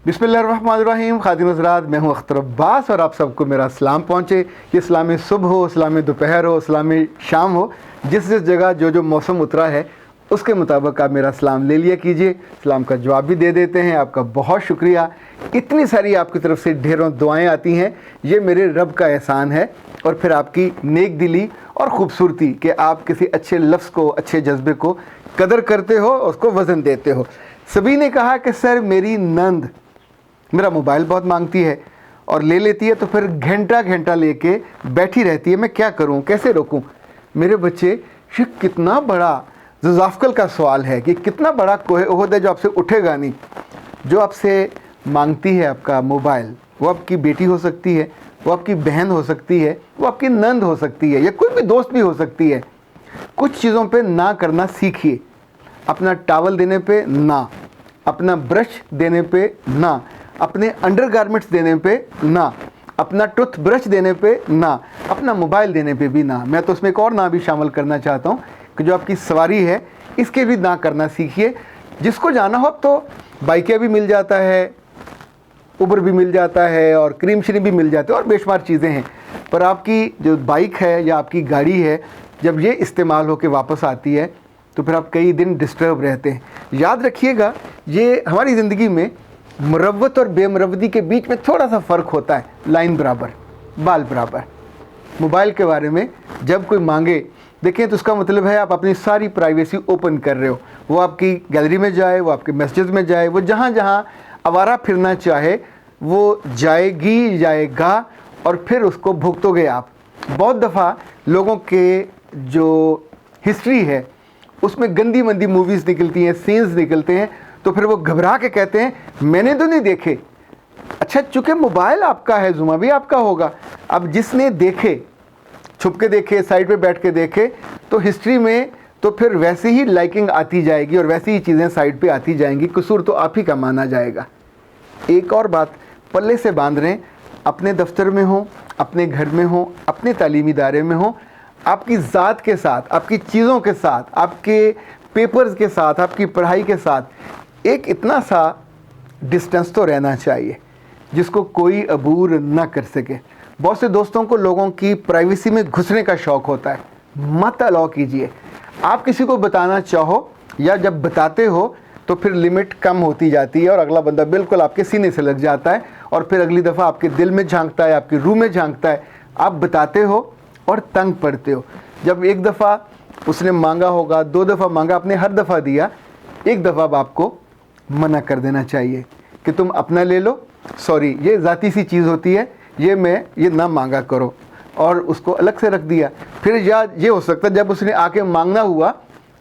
बिस्मिल्लाहिर्रहमानिर्रहीम। खातिन हज़रात, मैं हूँ अख्तर अब्बास और आप सबको मेरा सलाम पहुँचे। ये इस्लामी सुबह हो, इस्लामी दोपहर हो, इस्लामी शाम हो, जिस जिस जगह जो जो मौसम उतरा है उसके मुताबिक आप मेरा सलाम ले लिया कीजिए। सलाम का जवाब भी दे देते हैं। आपका बहुत शुक्रिया। इतनी सारी आपकी तरफ से ढेरों दुआएं आती हैं, ये मेरे रब का एहसान है। और फिर आपकी नेक दिली और ख़ूबसूरती कि आप किसी अच्छे लफ्ज़ को, अच्छे जज्बे को कदर करते हो, उसको वज़न देते हो। सभी ने कहा कि सर मेरी नंद मेरा मोबाइल बहुत मांगती है और ले लेती है, तो फिर घंटा घंटा लेके बैठी रहती है। मैं क्या करूं, कैसे रोकूं? मेरे बच्चे, ये कितना बड़ा ज़ाफ़कल का सवाल है कि कितना बड़ा कोहे ओहद है जो आपसे उठेगा नहीं। जो आपसे मांगती है आपका मोबाइल, वो आपकी बेटी हो सकती है, वो आपकी बहन हो सकती है, वो आपकी नंद हो सकती है, या कोई भी दोस्त भी हो सकती है। कुछ चीज़ों पे ना करना सीखिए। अपना टॉवल देने पे ना, अपना ब्रश देने पे ना, अपने अंडरगारमेंट्स देने पे ना, अपना टूथब्रश देने पे ना, अपना मोबाइल देने पे भी ना। मैं तो उसमें एक और ना भी शामिल करना चाहता हूँ कि जो आपकी सवारी है इसके भी ना करना सीखिए। जिसको जाना हो अब तो बाइकें भी मिल जाता है, उबर भी मिल जाता है और क्रीम श्री भी मिल जाते हैं और बेशुमार चीज़ें हैं। पर आपकी जो बाइक है या आपकी गाड़ी है, जब ये इस्तेमाल होकर वापस आती है तो फिर आप कई दिन डिस्टर्ब रहते हैं। याद रखिएगा, ये हमारी ज़िंदगी में मुरव्वत और बेमुरव्वती के बीच में थोड़ा सा फ़र्क होता है, लाइन बराबर बाल बराबर। मोबाइल के बारे में जब कोई मांगे, देखें तो उसका मतलब है आप अपनी सारी प्राइवेसी ओपन कर रहे हो। वो आपकी गैलरी में जाए, वो आपके मैसेजेस में जाए, वो जहाँ जहाँ आवारा फिरना चाहे वो जाएगी, जाएगा, और फिर उसको भुगतोगे आप। बहुत दफ़ा लोगों के जो हिस्ट्री है उसमें गंदी मंदी मूवीज़ निकलती हैं, सीन्स निकलते हैं, तो फिर वो घबरा के कहते हैं मैंने तो नहीं देखे। अच्छा, चूँकि मोबाइल आपका है, जुमा भी आपका होगा। अब जिसने देखे, छुप के देखे, साइड पे बैठ के देखे, तो हिस्ट्री में तो फिर वैसे ही लाइकिंग आती जाएगी और वैसी ही चीज़ें साइड पे आती जाएंगी। कसूर तो आप ही का माना जाएगा। एक और बात पल्ले से बांध रहे हैं, अपने दफ्तर में हो, अपने घर में हो, अपने तालीमी इदारे में हो, आपकी ज़ात के साथ, आपकी चीज़ों के साथ, आपके पेपर्स के साथ, आपकी पढ़ाई के साथ एक इतना सा डिस्टेंस तो रहना चाहिए जिसको कोई अबूर ना कर सके। बहुत से दोस्तों को लोगों की प्राइवेसी में घुसने का शौक़ होता है, मत अलाउ कीजिए। आप किसी को बताना चाहो या जब बताते हो तो फिर लिमिट कम होती जाती है और अगला बंदा बिल्कुल आपके सीने से लग जाता है और फिर अगली दफ़ा आपके दिल में झांकता है, आपके रूह में झांकता है। आप बताते हो और तंग पड़ते हो। जब एक दफ़ा उसने मांगा होगा, 2 दफ़ा मांगा, आपने हर दफ़ा दिया, एक दफ़ा अब आपको मना कर देना चाहिए कि तुम अपना ले लो, सॉरी ये ज़ाती सी चीज़ होती है, ये ना मांगा करो, और उसको अलग से रख दिया। फिर या ये हो सकता है जब उसने आके मांगना हुआ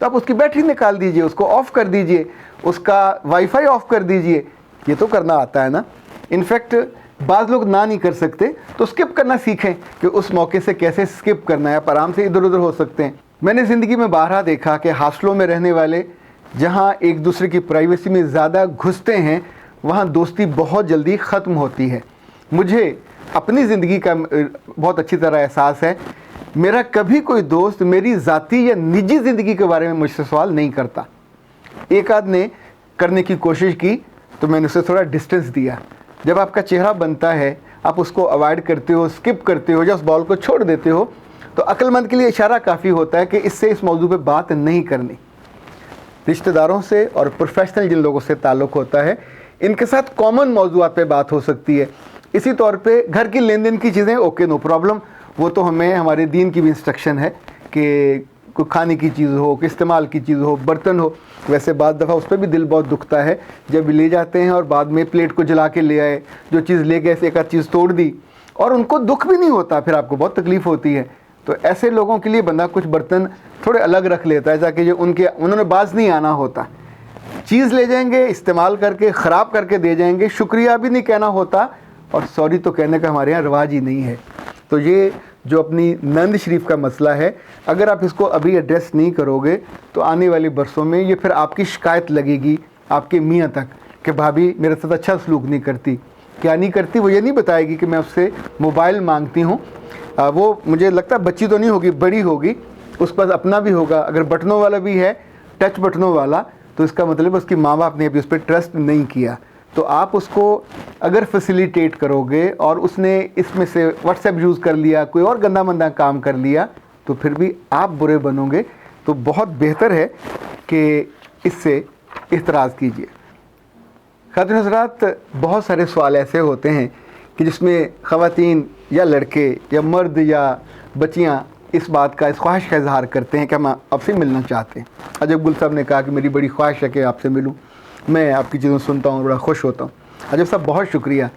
तो आप उसकी बैटरी निकाल दीजिए, उसको ऑफ़ कर दीजिए, उसका वाईफाई ऑफ़ कर दीजिए। ये तो करना आता है ना। इनफैक्ट बाज़ लोग ना नहीं कर सकते तो स्किप करना सीखें कि उस मौके से कैसे स्किप करना है, आप आराम से इधर उधर हो सकते हैं। मैंने ज़िंदगी में बारहा देखा कि हॉस्टलों में रहने वाले जहाँ एक दूसरे की प्राइवेसी में ज़्यादा घुसते हैं, वहाँ दोस्ती बहुत जल्दी ख़त्म होती है। मुझे अपनी ज़िंदगी का बहुत अच्छी तरह एहसास है। मेरा कभी कोई दोस्त मेरी ज़ाती या निजी ज़िंदगी के बारे में मुझसे सवाल नहीं करता। एक आध ने करने की कोशिश की तो मैंने उसे थोड़ा डिस्टेंस दिया। जब आपका चेहरा बनता है, आप उसको अवॉइड करते हो, स्किप करते हो या उस बॉल को छोड़ देते हो, तो अक्लमंद के लिए इशारा काफ़ी होता है कि इससे इस मौजू पे बात नहीं करनी। रिश्तेदारों से और प्रोफेशनल जिन लोगों से ताल्लुक़ होता है, इनके साथ कॉमन मौजूआत पे बात हो सकती है। इसी तौर पे घर की लेन देन की चीज़ें ओके, नो प्रॉब्लम, वो तो हमें हमारे दीन की भी इंस्ट्रक्शन है कि कोई खाने की चीज़ हो, कि इस्तेमाल की चीज़ हो, बर्तन हो। वैसे बाद दफ़ा उस पर भी दिल बहुत दुखता है जब ले जाते हैं और बाद में प्लेट को जला के ले आए, जो चीज़ ले गए एक आध चीज़ तोड़ दी, और उनको दुख भी नहीं होता, फिर आपको बहुत तकलीफ़ होती है। तो ऐसे लोगों के लिए बंदा कुछ बर्तन थोड़े अलग रख लेता है ताकि जो उन्होंने बाज नहीं आना होता। चीज़ ले जाएंगे, इस्तेमाल करके ख़राब करके दे जाएंगे, शुक्रिया भी नहीं कहना होता और सॉरी तो कहने का हमारे यहाँ रिवाज ही नहीं है। तो ये जो अपनी नंद शरीफ का मसला है, अगर आप इसको अभी एड्रेस नहीं करोगे तो आने वाले बरसों में ये फिर आपकी शिकायत लगेगी आपके मियाँ तक कि भाभी मेरे साथ अच्छा सलूक नहीं करती। क्या नहीं करती? वो ये नहीं बताएगी कि मैं उससे मोबाइल मांगती हूँ। वो मुझे लगता है बच्ची तो नहीं होगी, बड़ी होगी, उस पास अपना भी होगा। अगर बटनों वाला भी है, टच बटनों वाला, तो इसका मतलब उसकी माँ बाप ने अभी उस पर ट्रस्ट नहीं किया। तो आप उसको अगर फैसिलिटेट करोगे और उसने इसमें से व्हाट्सएप यूज़ कर लिया, कोई और गंदा मंदा काम कर लिया, तो फिर भी आप बुरे बनोगे। तो बहुत बेहतर है कि इससे इख्तराज़ कीजिए। ख़ातिन हज़रात, बहुत सारे सवाल ऐसे होते हैं कि जिसमें ख़वातीन या लड़के या मर्द या बच्चियाँ इस बात का, इस ख्वाहिश का इजहार करते हैं कि हम आपसे मिलना चाहते हैं। अजब गुल साहब ने कहा कि मेरी बड़ी ख्वाहिश है कि आपसे मिलूं, मैं आपकी चीज़ों सुनता हूँ, बड़ा खुश होता हूँ। अजब साहब बहुत शुक्रिया।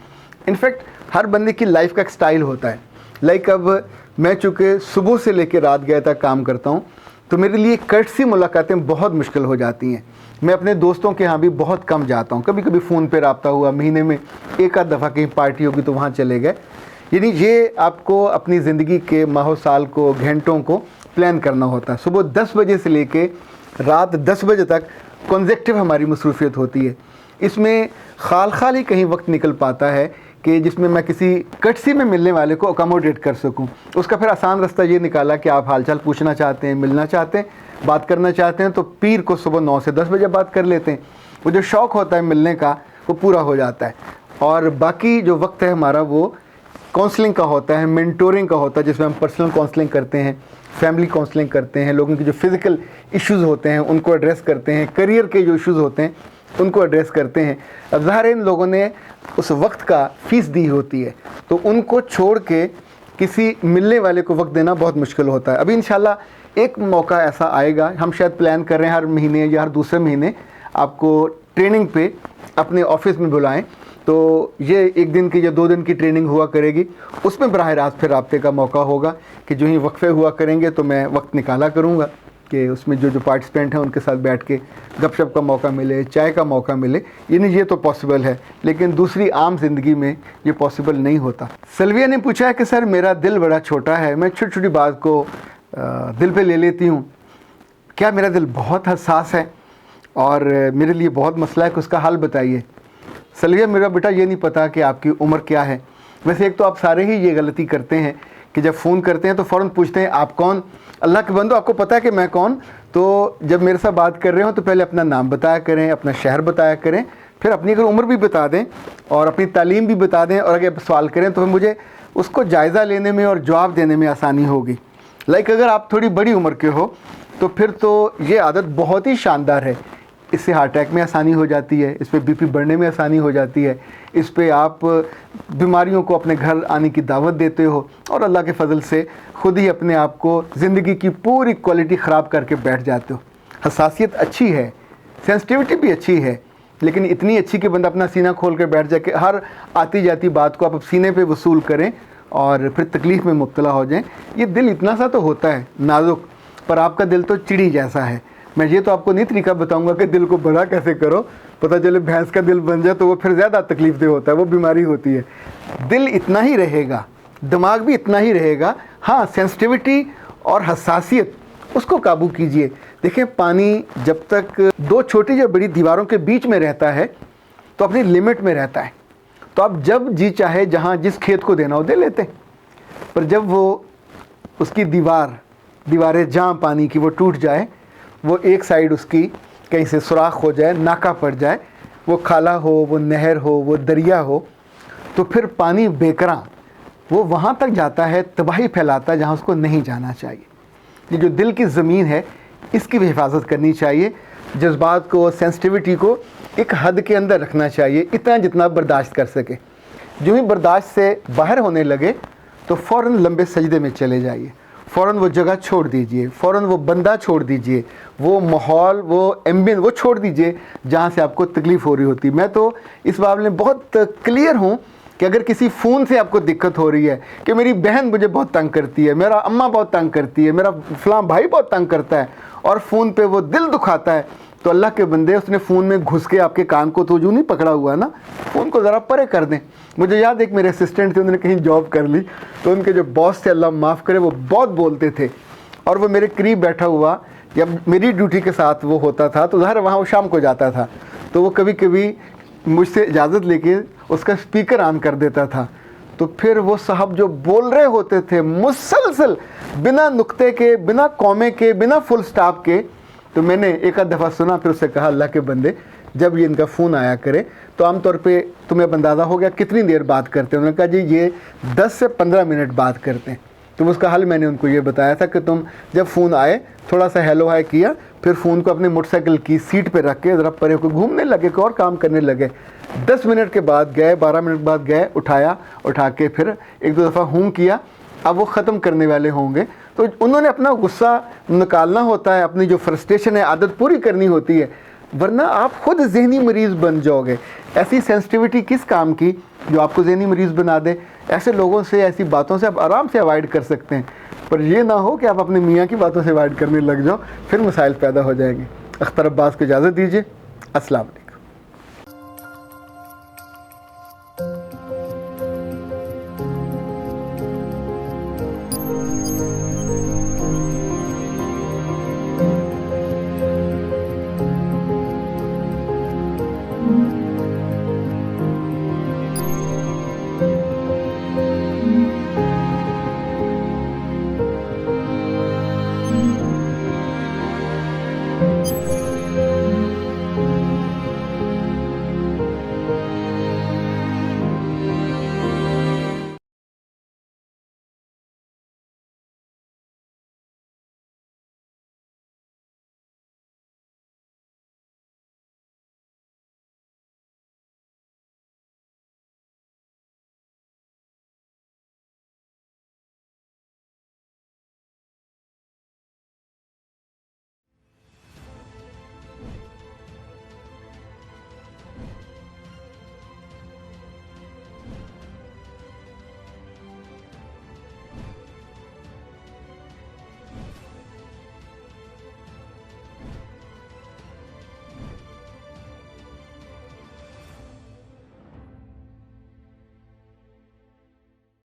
इनफैक्ट हर बंदे की लाइफ का एक स्टाइल होता है। लाइक अब मैं चूँकि सुबह से लेकर रात गया तक काम करता हूँ, तो मेरे लिए कर्टसी मुलाकातें बहुत मुश्किल हो जाती हैं। मैं अपने दोस्तों के यहाँ भी बहुत कम जाता हूँ। कभी कभी फ़ोन पे रब्ता हुआ, महीने में एक आध दफ़ा कहीं पार्टी होगी तो वहाँ चले गए। यानी ये आपको अपनी ज़िंदगी के माह साल को, घंटों को प्लान करना होता है। सुबह 10 बजे से लेके रात 10 बजे तक कॉन्जेक्टिव हमारी मसरूफियत होती है। इसमें खाल ही कहीं वक्त निकल पाता है कि जिसमें मैं किसी कटसी में मिलने वाले को अकोमोडेट कर सकूं। उसका फिर आसान रास्ता ये निकाला कि आप हालचाल पूछना चाहते हैं, मिलना चाहते हैं, बात करना चाहते हैं, तो पीर को सुबह 9 से 10 बजे बात कर लेते हैं। वो जो शौक़ होता है मिलने का वो पूरा हो जाता है। और बाकी जो वक्त है हमारा वो काउंसलिंग का होता है, मेंटोरिंग का होता है, जिसमें हम पर्सनल काउंसलिंग करते हैं, फैमिली काउंसलिंग करते हैं, लोगों के जो फिज़िकल इश्यूज़ होते हैं उनको एड्रेस करते हैं, करियर के जो इश्यूज़ होते हैं उनको एड्रेस करते हैं। अब ज़ाहिर इन लोगों ने उस वक्त का फ़ीस दी होती है, तो उनको छोड़ के किसी मिलने वाले को वक्त देना बहुत मुश्किल होता है। अभी इंशाल्लाह एक मौका ऐसा आएगा, हम शायद प्लान कर रहे हैं हर महीने या हर दूसरे महीने आपको ट्रेनिंग पे अपने ऑफिस में बुलाएं। तो ये 1 दिन की या 2 दिन की ट्रेनिंग हुआ करेगी, उसमें बराह रास्त फिर राब्ते का मौका होगा कि जो ही वक्फे हुआ करेंगे तो मैं वक्त निकाला करूँगा कि उसमें जो पार्टिसिपेंट हैं उनके साथ बैठ के गपशप का मौका मिले, चाय का मौका मिले। ये तो पॉसिबल है, लेकिन दूसरी आम ज़िंदगी में ये पॉसिबल नहीं होता। सलविया ने पूछा है कि सर मेरा दिल बड़ा छोटा है, मैं छोटी छोटी बात को दिल पे ले लेती हूँ, क्या मेरा दिल बहुत हसास है और मेरे लिए बहुत मसला है कि उसका हल बताइए। सलविया मेरा बेटा ये नहीं पता कि आपकी उम्र क्या है। वैसे एक तो आप सारे ही ये गलती करते हैं कि जब फ़ोन करते हैं तो फ़ौरन पूछते हैं आप कौन। अल्लाह के बंदो, आपको पता है कि मैं कौन? तो जब मेरे साथ बात कर रहे हो तो पहले अपना नाम बताया करें, अपना शहर बताया करें, फिर अपनी अगर उम्र भी बता दें और अपनी तालीम भी बता दें, और अगर सवाल करें तो फिर मुझे उसको जायज़ा लेने में और जवाब देने में आसानी होगी। अगर आप थोड़ी बड़ी उम्र के हो तो फिर तो ये आदत बहुत ही शानदार है। इससे हार्ट अटैक में आसानी हो जाती है, इस पर बीपी बढ़ने में आसानी हो जाती है, इस पे आप बीमारियों को अपने घर आने की दावत देते हो और अल्लाह के फजल से ख़ुद ही अपने आप को ज़िंदगी की पूरी क्वालिटी ख़राब करके बैठ जाते हो। हसासियत अच्छी है, सेंसिटिविटी भी अच्छी है, लेकिन इतनी अच्छी कि बंदा अपना सीना खोल कर बैठ जाए कि हर आती जाती बात को आप सीने पे वसूल करें और फिर तकलीफ़ में मुब्तला हो जाएं। ये दिल इतना सा तो होता है नाजुक, पर आपका दिल तो चिड़ी जैसा है। मैं ये तो आपको नहीं तरीका बताऊंगा कि दिल को बड़ा कैसे करो, पता चले भैंस का दिल बन जाए तो वो फिर ज़्यादा तकलीफ दे होता है, वो बीमारी होती है। दिल इतना ही रहेगा, दिमाग भी इतना ही रहेगा। हाँ, सेंसिटिविटी और हसासियत उसको काबू कीजिए। देखें, पानी जब तक 2 छोटी या बड़ी दीवारों के बीच में रहता है तो अपनी लिमिट में रहता है, तो आप जब जी चाहे जहाँ जिस खेत को देना हो दे लेते हैं। पर जब वो उसकी दीवारें जहाँ पानी की वो टूट जाए, वो एक साइड उसकी कहीं से सुराख हो जाए, नाका पड़ जाए, वो खाला हो, वो नहर हो, वो दरिया हो, तो फिर पानी बेकरां वो वहाँ तक जाता है, तबाही फैलाता है जहाँ उसको नहीं जाना चाहिए। ये जो दिल की ज़मीन है इसकी भी हिफाजत करनी चाहिए। जज्बात को, सेंसिटिविटी को एक हद के अंदर रखना चाहिए, इतना जितना बर्दाश्त कर सके। जो ही बर्दाश्त से बाहर होने लगे तो फ़ौरन लंबे सजदे में चले जाइए, फ़ौरन वो जगह छोड़ दीजिए, फ़ौरन वो बंदा छोड़ दीजिए, वो माहौल, वो एम्बियंस वो छोड़ दीजिए जहाँ से आपको तकलीफ़ हो रही होती। मैं तो इस मामले में बहुत क्लियर हूँ कि अगर किसी फ़ोन से आपको दिक्कत हो रही है कि मेरी बहन मुझे बहुत तंग करती है, मेरा अम्मा बहुत तंग करती है, मेरा फ़लाँ भाई बहुत तंग करता है, और फ़ोन पे वो दिल दुखाता है, तो अल्लाह के बंदे उसने फ़ोन में घुस के आपके कान को तो जो नहीं पकड़ा हुआ ना, फ़ोन को ज़रा परे कर दें। मुझे याद, एक मेरे असिस्टेंट थे, उन्होंने कहीं जॉब कर ली, तो उनके जो बॉस थे, अल्लाह माफ़ करे, वो बहुत बोलते थे, और वो मेरे करीब बैठा हुआ, जब मेरी ड्यूटी के साथ वो होता था तो ज़ाहिर वहाँ वो शाम को जाता था, तो वो कभी कभी मुझसे इजाज़त लेके उसका स्पीकर ऑन कर देता था। तो फिर वो साहब जो बोल रहे होते थे मुसलसल, बिना नुक्ते के, बिना कॉमे के, बिना फुल स्टॉप के, तो मैंने एक आध दफ़ा सुना, फिर उससे कहा अल्लाह के बंदे जब ये इनका फ़ोन आया करे तो आमतौर पे तुम्हें अब अंदाज़ा हो गया कितनी देर बात करते हैं। उन्होंने कहा जी ये 10 से 15 मिनट बात करते हैं। तो उसका हल मैंने उनको ये बताया था कि तुम जब फ़ोन आए थोड़ा सा हेलो हाय किया, फिर फ़ोन को अपने मोटरसाइकिल की सीट पे रख के ज़रा परे को घूमने लगे, कोई और काम करने लगे। 10 मिनट के बाद गए, 12 मिनट बाद गए, उठा के फिर एक दो दफ़ा हूँ किया। अब वो ख़त्म करने वाले होंगे तो उन्होंने अपना गुस्सा निकालना होता है, अपनी जो फ्रस्ट्रेशन है आदत पूरी करनी होती है, वरना आप खुद जहनी मरीज़ बन जाओगे। ऐसी सेंसिटिविटी किस काम की जो आपको जहनी मरीज़ बना दे। ऐसे लोगों से, ऐसी बातों से आप आराम से अवॉइड कर सकते हैं, पर ये ना हो कि आप अपने मियाँ की बातों से अवॉइड करने लग जाओ, फिर मसाइल पैदा हो जाएंगे। अख्तर अब्बास को इजाज़त दीजिए। अस्सलाम वालेकुम।